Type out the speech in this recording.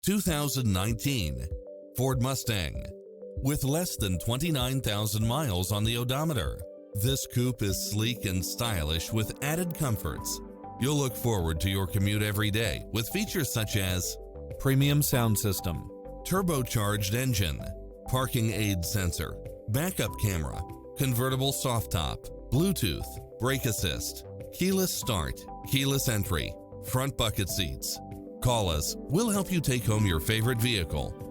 2019 Ford Mustang. With less than 29,000 miles on the odometer, this coupe is sleek and stylish with added comforts. You'll look forward to your commute every day with features such as premium sound system, turbocharged engine, parking aid sensor, backup camera, convertible soft top, Bluetooth, brake assist, keyless start, keyless entry, front bucket seats. Call us, we'll help you take home your favorite vehicle.